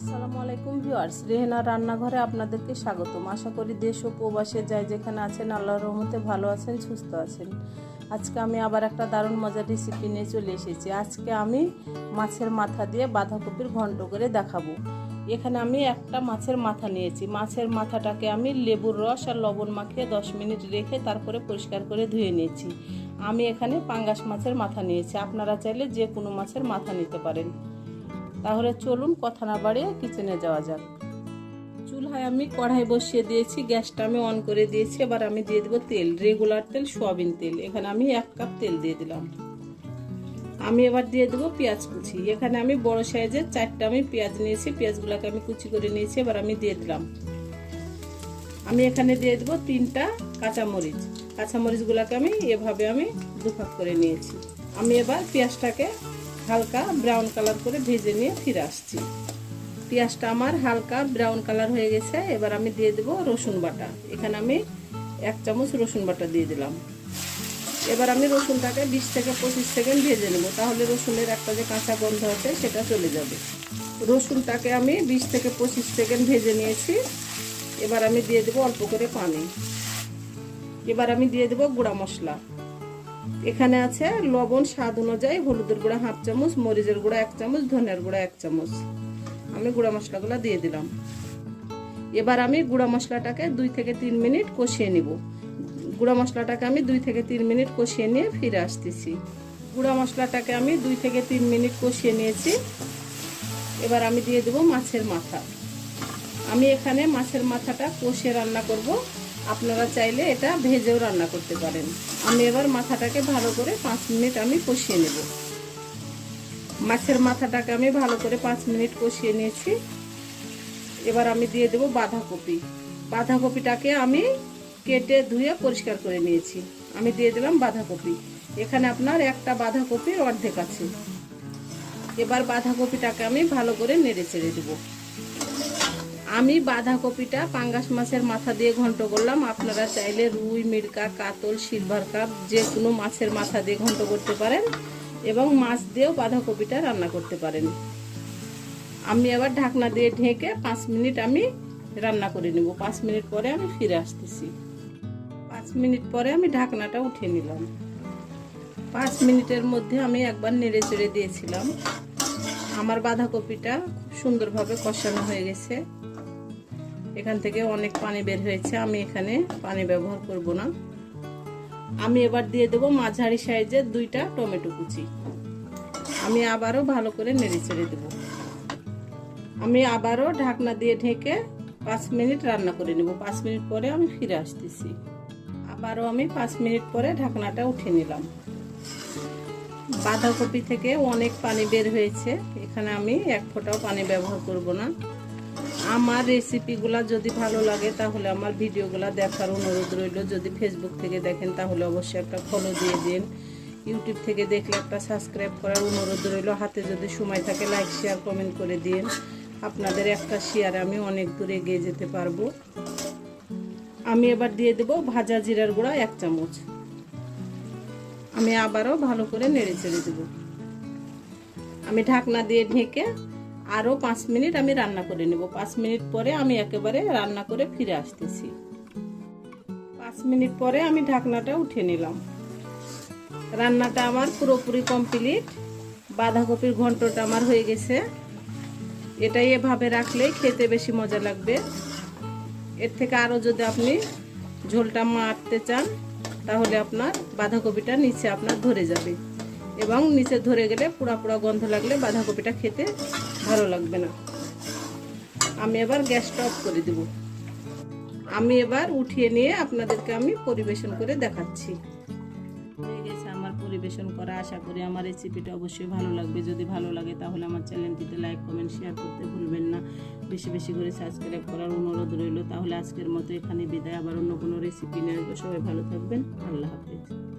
আসসালামু আলাইকুম ভিউয়ার্স, রেহেনার রান্নাঘরে আপনাদেরকে স্বাগতম। আশা করি দেশ ও প্রবাসে যাই যেখানে আছেন আল্লাহর রহমতে ভালো আছেন, সুস্থ আছেন। আজকে আমি আবার একটা দারুণ মজার রেসিপি নিয়ে চলে এসেছি। আজকে আমি মাছের মাথা দিয়ে বাঁধাকপির ঘন্ট করে দেখাবো। এখানে আমি একটা মাছের মাথা নিয়েছি। মাছের মাথাটাকে আমি লেবুর রস আর লবণ মাখিয়ে 10 মিনিট রেখে তারপরে পরিষ্কার করে ধুয়ে নিয়েছি। আমি এখানে পাঙ্গাস মাছের মাথা নিয়েছি, আপনারা চাইলে যে কোনো মাছের মাথা নিতে পারেন। তাহলে চলুন কথা না বাড়িয়ে কিচেনে যাওয়া যাক। চুলায় আমি কড়াই বসিয়ে দিয়েছি, গ্যাসটা আমি অন করে দিয়েছি। এবার আমি দিয়ে দেবো তেল, রেগুলার তেল, সয়াবিন তেল। এখানে আমি 1 কাপ তেল দিয়ে দিলাম। আমি এবার দিয়ে দেবো পেঁয়াজ কুচি। এখানে আমি বড় সাইজের 4টা আমি পেঁয়াজ নিয়েছি, পেঁয়াজগুলোকে আমি কুচি করে নিয়েছি। এবার আমি দিয়ে দিলাম। আমি এখানে দিয়ে দেবো 3টা কাঁচামরিচ। কাঁচামরিচগুলোকে আমি এভাবে আমি দুভাগ করে নিয়েছি। আমি এবার পেঁয়াজটাকে হালকা ব্রাউন কালার করে ভেজে নিয়ে ফিরে আসছি। পেঁয়াজটা আমার হালকা ব্রাউন কালার হয়ে গেছে। এবার আমি দিয়ে দেব রসুন বাটা। এখানে আমি 1 চামচ রসুন বাটা দিয়ে দিলাম। এবার আমি রসুনটাকে 20 থেকে 25 সেকেন্ড ভেজে নেব, তাহলে রসুনের একটা যে কাঁচা গন্ধ আছে সেটা চলে যাবে। রসুনটাকে আমি 20 থেকে 25 সেকেন্ড ভেজে নিয়েছি। এবার আমি দিয়ে দেব অল্প করে পানি। এবার আমি দিয়ে দেব গুঁড়া মশলা। এখানে আছে লবণ স্বাদ অনুযায়ী, হলুদের গুঁড়া 1/2 চামচ, মরিচের গুঁড়া 1 চামচ, ধনিয়ার গুঁড়া 1 চামচ। আমি গুঁড়া মশলাগুলো দিয়ে দিলাম। এবার আমি গুঁড়া মশলাটাকে 2 থেকে 3 মিনিট কষিয়ে নিব। গুঁড়া মশলাটাকে আমি 2 থেকে 3 মিনিট কষিয়ে নিয়ে ফিরে আসতেছি। গুঁড়া মশলাটাকে আমি 2 থেকে 3 মিনিট কষিয়ে নিয়েছি। এবার আমি দিয়ে দেব মাছের মাথা। আমি এখানে মাছের মাথাটা কষিয়ে রান্না করব, আপনারা চাইলে এটা ভেজেও রান্না করতে পারেন। আমি এবার মাথাটাকে ভালো করে 5 মিনিট আমি কষিয়ে নেব। মাছের মাথাটাকে আমি ভালো করে 5 মিনিট কষিয়ে নিয়েছি। এবার আমি দিয়ে দেব বাঁধাকপি। বাঁধাকপিটাকে আমি কেটে ধুয়ে পরিষ্কার করে নিয়েছি। আমি দিয়ে দিলাম বাঁধাকপি। এখানে আপনার একটা বাঁধাকপির অর্ধেক আছে। এবার বাঁধাকপিটাকে আমি ভালো করে নেড়ে চেড়ে দেব। আমি বাঁধাকপিটা পাঙ্গাস মাছের মাথা দিয়ে ঘন্ট করলাম। আপনারা চাইলে রুই, মিরকা, কাতল, সিলভার কাপ যে কোনো মাছের মাথা দিয়ে ঘন্ট করতে পারেন এবং মাছ দিয়েও বাঁধাকপিটা রান্না করতে পারেন। আমি আবার ঢাকনা দিয়ে ঢেকে 5 মিনিট আমি রান্না করে নেব। 5 মিনিট পরে আমি ফিরে আসতেছি। 5 মিনিট পরে আমি ঢাকনাটা উঠে নিলাম। 5 মিনিটের মধ্যে আমি একবার নেড়ে চেড়ে দিয়েছিলাম। আমার বাঁধাকপিটা খুব সুন্দরভাবে কষানো হয়ে গেছে। এখান থেকে অনেক পানি বের হয়েছে, আমি এখানে পানি ব্যবহার করব না। আমি এবার দিয়ে দেব মাঝারি সাইজের 2টা টমেটো কুচি। আমি আবারও ভালো করে নেড়ে চেড়ে দেব। আমি আবারও ঢাকনা দিয়ে ঢেকে 5 মিনিট রান্না করে নেব। 5 মিনিট পরে আমি ফিরে আসতেছি। আবারও আমি 5 মিনিট পরে ঢাকনাটা উঠে নিলাম। বাঁধাকপি থেকে অনেক পানি বের হয়েছে, এখানে আমি 1 ফোঁটাও পানি ব্যবহার করব না। আমার রেসিপিগুলো যদি ভালো লাগে তাহলে আমার ভিডিওগুলো দেখার অনুরোধ রইল। যদি ফেসবুক থেকে দেখেন তাহলে অবশ্যই একটা ফলো দিয়ে দিন। ইউটিউব থেকে দেখলে একটা সাবস্ক্রাইব করার অনুরোধ রইল। হাতে যদি সময় থাকে লাইক, শেয়ার, কমেন্ট করে দিন। আপনাদের একটা শেয়ারে আমি অনেক দূরে এগিয়ে যেতে পারবো। আমি এবার দিয়ে দেব ভাজা জিরার গুঁড়া 1 চামচ। আমি আবারও ভালো করে নেড়ে চেড়ে দেব। আমি ঢাকনা দিয়ে ঢেকে আরও 5 মিনিট আমি রান্না করে নেব। 5 মিনিট পরে আমি একেবারে রান্না করে ফিরে আসতেছি। 5 মিনিট পরে আমি ঢাকনাটা উঠে নিলাম। রান্নাটা আমার পুরোপুরি কমপ্লিট। বাঁধাকপির ঘন্টটা আমার হয়ে গেছে। এটাই এভাবে রাখলে খেতে বেশি মজা লাগবে। এর থেকে আরও যদি আপনি ঝোলটা মারতে চান তাহলে আপনার বাঁধাকপিটা নিচে আপনার ধরে যাবে, এবং নিচে ধরে গেলে পোড়া পোড়া গন্ধ লাগলে বাঁধাকপিটা খেতে ভালো লাগবে না। আমি এবার গ্যাসটা অফ করে দেব। আমি এবার উঠিয়ে নিয়ে আপনাদেরকে আমি পরিবেশন করে দেখাচ্ছি। হয়ে গেছে আমার পরিবেশন করা। আশা করি আমার রেসিপিটা অবশ্যই ভালো লাগবে। যদি ভালো লাগে তাহলে আমার চ্যানেলটিতে লাইক, কমেন্ট, শেয়ার করতে ভুলবেন না। বেশি বেশি করে সাবস্ক্রাইব করার অনুরোধ রইল। তাহলে আজকের মতো এখানে বিদায়। আবার অন্য কোনো রেসিপি নিয়ে আসবো। সবাই ভালো থাকবেন। আল্লাহ হাফেজ।